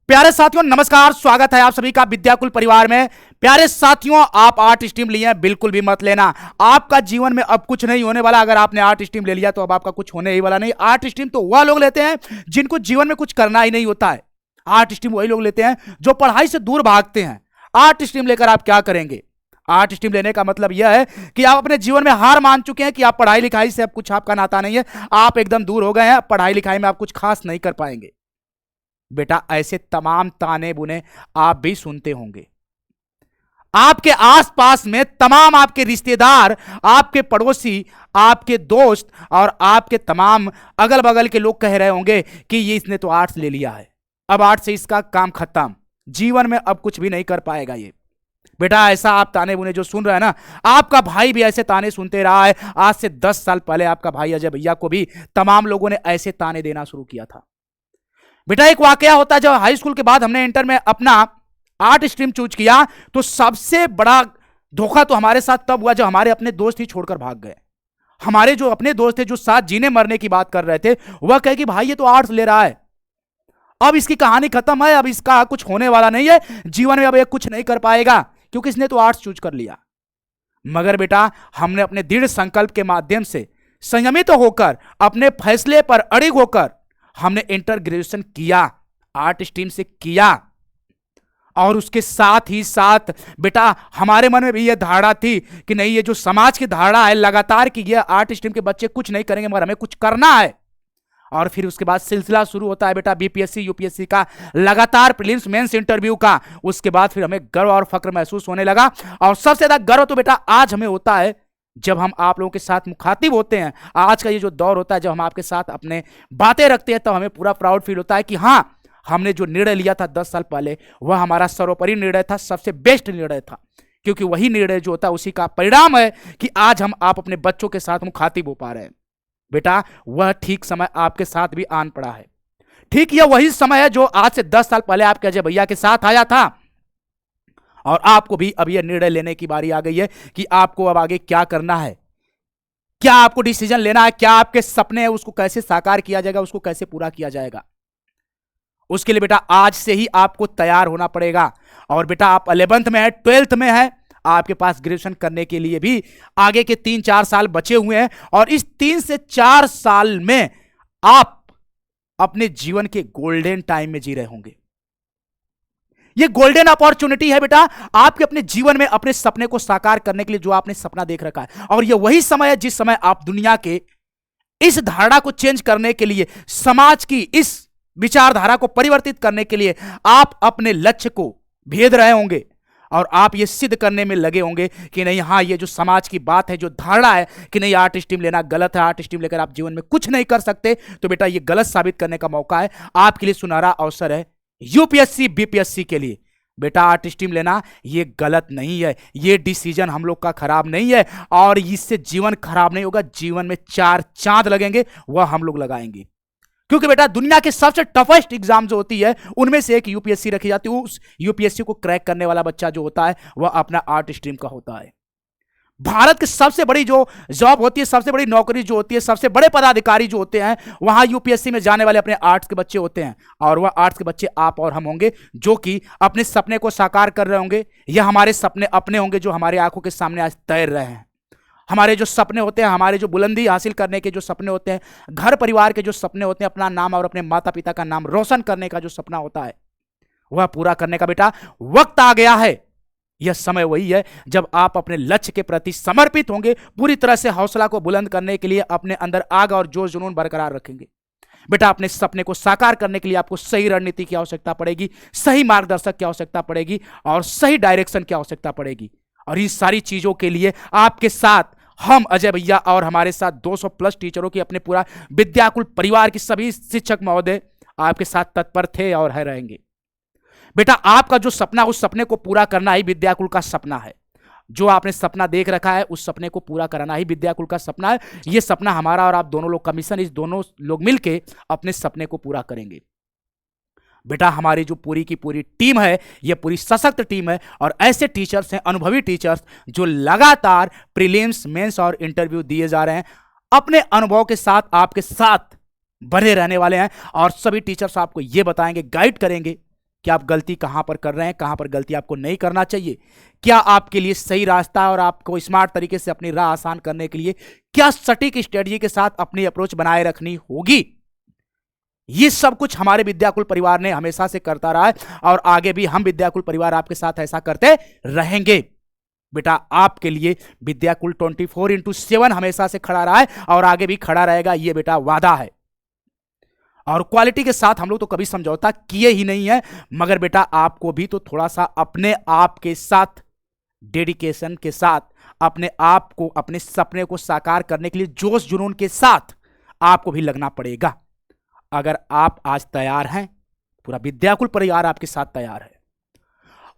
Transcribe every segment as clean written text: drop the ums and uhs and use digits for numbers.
प्यारे साथियों नमस्कार, स्वागत है आप सभी का विद्याकुल परिवार में। प्यारे साथियों, आप आर्ट स्ट्रीम लिए हैं, बिल्कुल भी मत लेना। आपका जीवन में अब कुछ नहीं होने वाला। अगर आपने आर्ट स्ट्रीम ले लिया तो अब आपका कुछ होने ही वाला नहीं। आर्ट स्ट्रीम तो वह लोग लेते हैं जिनको जीवन में कुछ करना ही नहीं होता है। आर्ट स्ट्रीम वही लोग लेते हैं जो पढ़ाई से दूर भागते हैं। आर्ट स्ट्रीम लेकर आप क्या करेंगे? आर्ट स्ट्रीम लेने का मतलब यह है कि आप अपने जीवन में हार मान चुके हैं कि आप पढ़ाई लिखाई से अब कुछ आपका नाता नहीं है, आप एकदम दूर हो गए हैं। पढ़ाई लिखाई में आप कुछ खास नहीं कर पाएंगे। बेटा, ऐसे तमाम ताने बुने आप भी सुनते होंगे। आपके आसपास में तमाम आपके रिश्तेदार, आपके पड़ोसी, आपके दोस्त और आपके तमाम अगल बगल के लोग कह रहे होंगे कि ये इसने तो आर्ट्स ले लिया है, अब आर्ट्स से इसका काम खत्म, जीवन में अब कुछ भी नहीं कर पाएगा ये। बेटा, ऐसा आप ताने बुने जो सुन रहे हैं ना, आपका भाई भी ऐसे ताने सुनते रहा है। आज से 10 साल पहले आपका भाई अजय भैया को भी तमाम लोगों ने ऐसे ताने देना शुरू किया था। बेटा, एक वाकया होता है, जब हाई स्कूल के बाद हमने इंटर में अपना आर्ट स्ट्रीम चूज किया तो सबसे बड़ा धोखा तो हमारे साथ तब हुआ जब हमारे अपने दोस्त ही छोड़कर भाग गए। हमारे जो अपने दोस्त थे, जो साथ जीने मरने की बात कर रहे थे, वह कहे कि भाई ये तो आर्ट्स ले रहा है, अब इसकी कहानी खत्म है, अब इसका कुछ होने वाला नहीं है, जीवन में अब ये कुछ नहीं कर पाएगा क्योंकि इसने तो आर्ट्स चूज कर लिया। मगर बेटा, हमने अपने दृढ़ संकल्प के माध्यम से संयमित होकर, अपने फैसले पर अड़िग होकर हमने इंटर ग्रेजुएशन किया, आर्ट स्ट्रीम से किया। और उसके साथ ही साथ बेटा, हमारे मन में भी यह धारणा थी कि नहीं, ये जो समाज की धारणा है लगातार कि ये आर्ट स्ट्रीम के बच्चे कुछ नहीं करेंगे मगर हमें कुछ करना है। और फिर उसके बाद सिलसिला शुरू होता है बेटा बीपीएससी यूपीएससी का, लगातार प्रीलिम्स मेंस इंटरव्यू का। उसके बाद फिर हमें गर्व और फक्र महसूस होने लगा। और सबसे ज्यादा गर्व तो बेटा आज हमें होता है जब हम आप लोगों के साथ मुखातिब होते हैं। आज का ये जो दौर होता है, जब हम आपके साथ अपने बातें रखते हैं, तब हमें पूरा प्राउड फील होता है कि हाँ, हमने जो निर्णय लिया था 10 साल पहले, वह हमारा सर्वोपरि निर्णय था, सबसे बेस्ट निर्णय था। क्योंकि वही निर्णय जो होता है उसी का परिणाम है कि आज हम आप अपने बच्चों के साथ मुखातिब हो पा रहे हैं। बेटा, वह ठीक समय आपके साथ भी आन पड़ा है। ठीक यह वही समय है जो आज से 10 साल पहले आपके अजय भैया के साथ आया था। और आपको भी अब यह निर्णय लेने की बारी आ गई है कि आपको अब आगे क्या करना है, क्या आपको डिसीजन लेना है, क्या आपके सपने हैं उसको कैसे साकार किया जाएगा, उसको कैसे पूरा किया जाएगा। उसके लिए बेटा आज से ही आपको तैयार होना पड़ेगा। और बेटा, आप 11th में है, 12th में है, आपके पास ग्रेजुएशन करने के लिए भी आगे के 3-4 साल बचे हुए हैं। और इस 3 से 4 साल में आप अपने जीवन के गोल्डन टाइम में जी रहे होंगे। ये गोल्डन अपॉर्चुनिटी है बेटा आपके अपने जीवन में अपने सपने को साकार करने के लिए, जो आपने सपना देख रखा है। और ये वही समय है जिस समय आप दुनिया के इस धारणा को चेंज करने के लिए, समाज की इस विचारधारा को परिवर्तित करने के लिए आप अपने लक्ष्य को भेद रहे होंगे। और आप ये सिद्ध करने में लगे होंगे कि नहीं, हाँ, ये जो समाज की बात है, जो धारणा है कि नहीं आर्ट स्ट्रीम लेना गलत है, आर्ट स्ट्रीम लेकर आप जीवन में कुछ नहीं कर सकते, तो बेटा ये गलत साबित करने का मौका है। आपके लिए सुनहरा अवसर है यूपीएससी बीपीएससी के लिए। बेटा, आर्ट स्ट्रीम लेना ये गलत नहीं है, ये डिसीजन हम लोग का खराब नहीं है। और इससे जीवन खराब नहीं होगा, जीवन में 4 चांद लगेंगे, वह हम लोग लगाएंगे। क्योंकि बेटा, दुनिया के सबसे टफेस्ट एग्जाम जो होती है उनमें से एक यूपीएससी रखी जाती है। उस यूपीएससी को क्रैक करने वाला बच्चा जो होता है वह अपना आर्ट स्ट्रीम का होता है। भारत की सबसे बड़ी जो जॉब होती है, सबसे बड़ी नौकरी जो होती है, सबसे बड़े पदाधिकारी जो होते हैं, वहां यूपीएससी में जाने वाले अपने आर्ट्स के बच्चे होते हैं। और वह आर्ट्स के बच्चे आप और हम होंगे जो कि अपने सपने को साकार कर रहे होंगे। यह हमारे सपने अपने होंगे जो हमारे आंखों के सामने आज तैर रहे हैं। हमारे जो सपने होते हैं, हमारे जो बुलंदी हासिल करने के जो सपने होते हैं, घर परिवार के जो सपने होते हैं, अपना नाम और अपने माता पिता का नाम रोशन करने का जो सपना होता है, वह पूरा करने का बेटा वक्त आ गया है। यह समय वही है जब आप अपने लक्ष्य के प्रति समर्पित होंगे, पूरी तरह से हौसला को बुलंद करने के लिए अपने अंदर आग और जोश जुनून बरकरार रखेंगे। बेटा, अपने सपने को साकार करने के लिए आपको सही रणनीति की आवश्यकता पड़ेगी, सही मार्गदर्शक की आवश्यकता पड़ेगी और सही डायरेक्शन की आवश्यकता पड़ेगी। और इस सारी चीजों के लिए आपके साथ हम अजय भैया और हमारे साथ 200+ टीचरों की, अपने पूरा विद्याकुल परिवार की सभी शिक्षक महोदय आपके साथ तत्पर थे और है रहेंगे। बेटा, आपका जो सपना, उस सपने को पूरा करना ही विद्याकुल का सपना है। जो आपने सपना देख रखा है उस सपने को पूरा कराना ही विद्याकुल का सपना है। यह सपना हमारा और आप दोनों लोग का मिशन, इस दोनों लोग मिलके अपने सपने को पूरा करेंगे। बेटा, हमारी जो पूरी की पूरी टीम है, यह पूरी सशक्त टीम है। और ऐसे टीचर्स हैं, अनुभवी टीचर्स, जो लगातार प्रीलिम्स मेंस और इंटरव्यू दिए जा रहे हैं, अपने अनुभव के साथ आपके साथ बने रहने वाले हैं। और सभी टीचर्स आपको यह बताएंगे, गाइड करेंगे कि आप गलती कहां पर कर रहे हैं, कहां पर गलती आपको नहीं करना चाहिए, क्या आपके लिए सही रास्ता है और आपको स्मार्ट तरीके से अपनी राह आसान करने के लिए क्या सटीक स्ट्रेटजी के साथ अपनी अप्रोच बनाए रखनी होगी। ये सब कुछ हमारे विद्याकुल परिवार ने हमेशा से करता रहा है और आगे भी हम विद्याकुल परिवार आपके साथ ऐसा करते रहेंगे। बेटा आपके लिए विद्याकुल 24/7 हमेशा से खड़ा रहा है और आगे भी खड़ा रहेगा, ये बेटा वादा है। और क्वालिटी के साथ हम लोग तो कभी समझौता किए ही नहीं है, मगर बेटा आपको भी तो थोड़ा सा अपने आप के साथ डेडिकेशन के साथ अपने आप को, अपने सपने को साकार करने के लिए जोश जुनून के साथ आपको भी लगना पड़ेगा। अगर आप आज तैयार हैं, पूरा विद्याकुल परिवार आपके साथ तैयार है।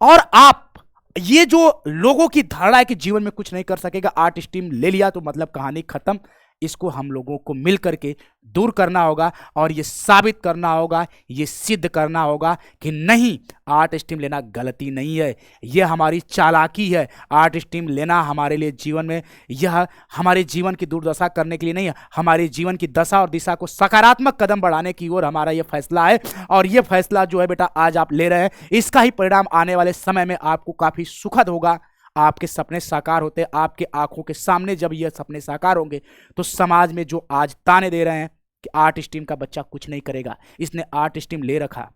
और आप ये जो लोगों की धारणा है कि जीवन में कुछ नहीं कर सकेगा, आर्ट स्ट्रीम ले लिया तो मतलब कहानी खत्म, इसको हम लोगों को मिल करके दूर करना होगा और ये साबित करना होगा, ये सिद्ध करना होगा कि नहीं, आर्ट स्ट्रीम लेना गलती नहीं है, यह हमारी चालाकी है। आर्ट स्ट्रीम लेना हमारे लिए जीवन में, यह हमारे जीवन की दुर्दशा करने के लिए नहीं है, हमारे जीवन की दशा और दिशा को सकारात्मक कदम बढ़ाने की ओर हमारा यह फैसला है। और यह फैसला जो है बेटा आज आप ले रहे हैं, इसका ही परिणाम आने वाले समय में आपको काफी सुखद होगा। आपके सपने साकार होते, आपके आंखों के सामने जब ये सपने साकार होंगे तो समाज में जो आज ताने दे रहे हैं कि आर्ट स्ट्रीम का बच्चा कुछ नहीं करेगा, इसने आर्ट स्ट्रीम ले रखा,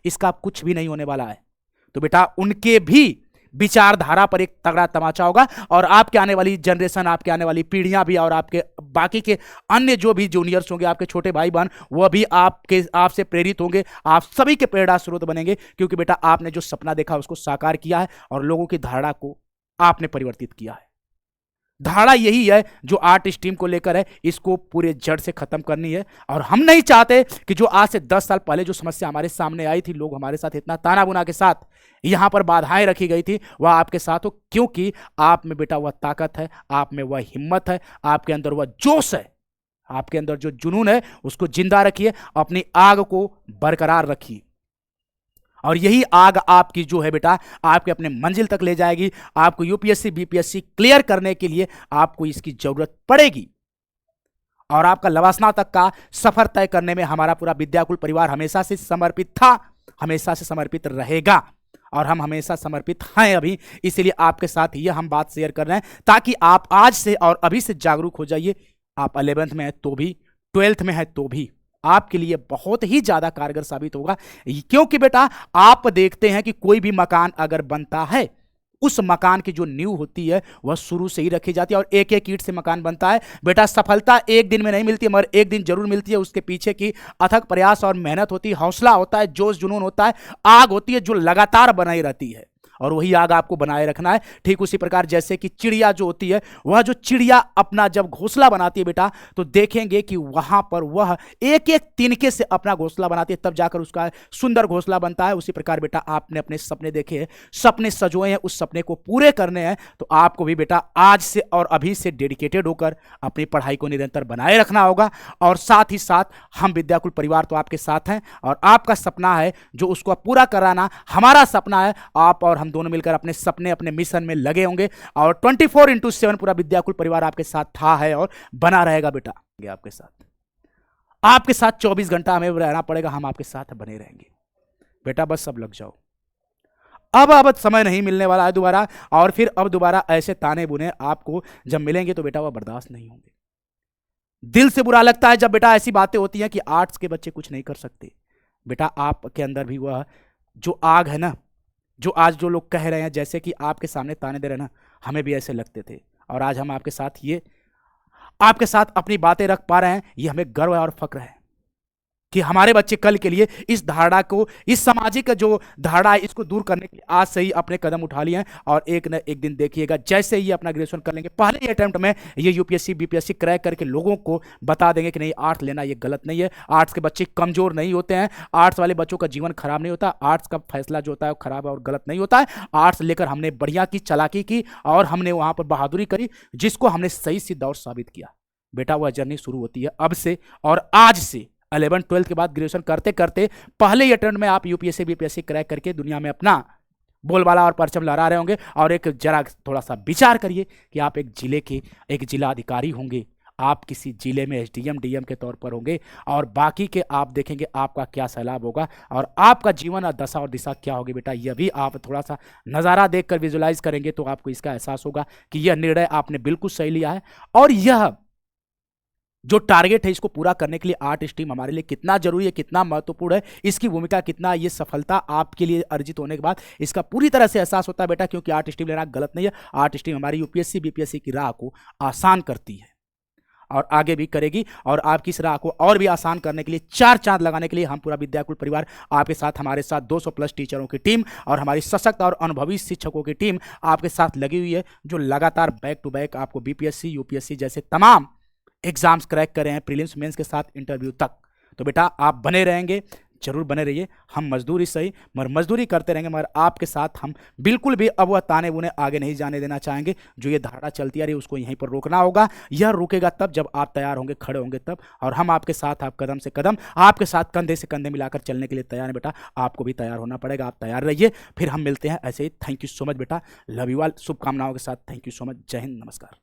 इसका कुछ भी नहीं होने वाला है, तो बेटा उनके भी विचारधारा पर एक तगड़ा तमाचा होगा। और आपके आने वाली जनरेशन, आपके आने वाली पीढ़ियां भी और आपके बाकी के अन्य जो भी जूनियर्स होंगे, आपके छोटे भाई बहन, वह भी आपसे प्रेरित होंगे, आप सभी के प्रेरणा स्रोत बनेंगे, क्योंकि बेटा आपने जो सपना देखा उसको साकार किया है और लोगों की धारणा को आपने परिवर्तित किया है। धारणा यही है जो आर्ट स्ट्रीम को लेकर है, इसको पूरे जड़ से खत्म करनी है। और हम नहीं चाहते कि जो आज से 10 साल पहले जो समस्या हमारे सामने आई थी, लोग हमारे साथ इतना ताना बुना के साथ यहां पर बाधाएं रखी गई थी, वह आपके साथ हो, क्योंकि आप में बेटा वह ताकत है, आप में वह हिम्मत है, आपके अंदर वह जोश है, आपके अंदर जो जुनून है उसको जिंदा रखिए, अपनी आग को बरकरार रखिए। और यही आग आपकी जो है बेटा आपके अपने मंजिल तक ले जाएगी। आपको यूपीएससी बीपीएससी क्लियर करने के लिए आपको इसकी जरूरत पड़ेगी और आपका लवासना तक का सफर तय करने में हमारा पूरा विद्याकुल परिवार हमेशा से समर्पित था, हमेशा से समर्पित रहेगा और हम हमेशा समर्पित हैं अभी। इसीलिए आपके साथ ये हम बात शेयर कर रहे हैं ताकि आप आज से और अभी से जागरूक हो जाइए। आप 11th में है तो भी, 12th में है तो भी आपके लिए बहुत ही ज्यादा कारगर साबित होगा। क्योंकि बेटा आप देखते हैं कि कोई भी मकान अगर बनता है, उस मकान की जो नींव होती है वह शुरू से ही रखी जाती है और एक एक ईंट से मकान बनता है। बेटा सफलता एक दिन में नहीं मिलती है, मगर एक दिन जरूर मिलती है। उसके पीछे की अथक प्रयास और मेहनत होती है, हौसला होता है, जोश जुनून होता है, आग होती है जो लगातार बनाई रहती है और वही आग आपको बनाए रखना है। ठीक उसी प्रकार जैसे कि चिड़िया जो होती है, वह जो चिड़िया अपना जब घोंसला बनाती है बेटा, तो देखेंगे कि वहां पर वह एक एक तिनके से अपना घोंसला बनाती है, तब जाकर उसका सुंदर घोंसला बनता है। उसी प्रकार बेटा आपने अपने सपने देखे हैं, सपने सजोए हैं, उस सपने को पूरे करने हैं, तो आपको भी बेटा आज से और अभी से डेडिकेटेड होकर अपनी पढ़ाई को निरंतर बनाए रखना होगा। और साथ ही साथ हम विद्याकुल परिवार तो आपके साथ हैं और आपका सपना है जो उसको पूरा कराना हमारा सपना है। आप और हम दोनों मिलकर अपने सपने, अपने मिशन में लगे होंगे और 24/7 पूरा विद्याकुल परिवार आपके साथ था, है और बना रहेगा बेटा। आपके साथ 24 घंटा हमें रहना पड़ेगा, हम आपके साथ बने रहेंगे बेटा। बस सब लग जाओ, अब समय नहीं मिलने वाला है दोबारा, और फिर अब दोबारा ऐसे ताने बुने आपको जब मिलेंगे तो बेटा वह बर्दाश्त नहीं होंगे। दिल से बुरा लगता है जब बेटा ऐसी बातें होती हैं कि आर्ट्स के बच्चे कुछ नहीं कर सकते। बेटा आपके अंदर भी वह जो आग है ना, जो आज जो लोग कह रहे हैं, जैसे कि आपके सामने ताने दे रहे हैं ना, हमें भी ऐसे लगते थे और आज हम आपके साथ अपनी बातें रख पा रहे हैं। ये हमें गर्व है और फक्र है कि हमारे बच्चे कल के लिए इस धारणा को, इस सामाजिक जो धारणा है, इसको दूर करने के लिए आज से ही अपने कदम उठा लिए हैं। और एक न एक दिन देखिएगा, जैसे ही अपना ग्रेजुएशन कर लेंगे, पहले ही अटेम्प्ट में ये यूपीएससी बीपीएससी क्रैक करके लोगों को बता देंगे कि नहीं, आर्ट्स लेना ये गलत नहीं है, आर्ट्स के बच्चे कमजोर नहीं होते हैं, आर्ट्स वाले बच्चों का जीवन खराब नहीं होता, आर्ट्स का फैसला जो होता है वो खराब और गलत नहीं होता है। आर्ट्स लेकर हमने बढ़िया की, चालाकी की और हमने वहां पर बहादुरी करी, जिसको हमने सही सिद्ध और साबित किया। बेटा वह जर्नी शुरू होती है अब से और आज से। 11 12 के बाद ग्रेजुएशन करते करते पहले ही अटेम्प्ट में आप यूपीएससी बीपीएससी क्रैक करके दुनिया में अपना बोलबाला और परचम लहरा रहे होंगे। और एक जरा थोड़ा सा विचार करिए कि आप एक जिले के एक जिला अधिकारी होंगे, आप किसी जिले में एसडीएम डीएम के तौर पर होंगे और बाकी के आप देखेंगे आपका क्या सैलाब होगा और आपका जीवन और दशा और दिशा क्या होगी बेटा, यह भी आप थोड़ा सा नज़ारा देखकर विजुलाइज करेंगे तो आपको इसका एहसास होगा कि यह निर्णय आपने बिल्कुल सही लिया है। और यह जो टारगेट है इसको पूरा करने के लिए आर्ट स्ट्रीम हमारे लिए कितना जरूरी है, कितना महत्वपूर्ण है, इसकी भूमिका कितना, ये सफलता आपके लिए अर्जित होने के बाद इसका पूरी तरह से एहसास होता है बेटा, क्योंकि आर्ट स्ट्रीम लेना गलत नहीं है। आर्ट स्ट्रीम हमारी यूपीएससी बीपीएससी की राह को आसान करती है और आगे भी करेगी, और आपकी इस राह को और भी आसान करने के लिए, चार चांद लगाने के लिए हम पूरा विद्याकुल परिवार आपके साथ, हमारे साथ 200 प्लस टीचरों की टीम और हमारी सशक्त और अनुभवी शिक्षकों की टीम आपके साथ लगी हुई है, जो लगातार बैक टू बैक आपको बीपीएससी यूपीएससी जैसे तमाम एग्जाम्स क्रैक कर रहे हैं, प्रीलिम्स मेंस के साथ इंटरव्यू तक। तो बेटा आप बने रहेंगे, जरूर बने रहिए। हम मजदूरी सही मगर मजदूरी करते रहेंगे, मगर आपके साथ हम बिल्कुल भी अब वह ताने बुने आगे नहीं जाने देना चाहेंगे। जो ये धारणा चलती आ रही है उसको यहीं पर रोकना होगा। यह रुकेगा तब जब आप तैयार होंगे, खड़े होंगे तब, और हम आपके साथ, आप कदम से कदम आपके साथ कंधे से कंधे मिलाकर चलने के लिए तैयार है बेटा। आपको भी तैयार होना पड़ेगा, आप तैयार रहिए। फिर हम मिलते हैं ऐसे ही। थैंक यू सो मच बेटा, लव यू ऑल, शुभकामनाओं के साथ। थैंक यू सो मच, जय हिंद, नमस्कार।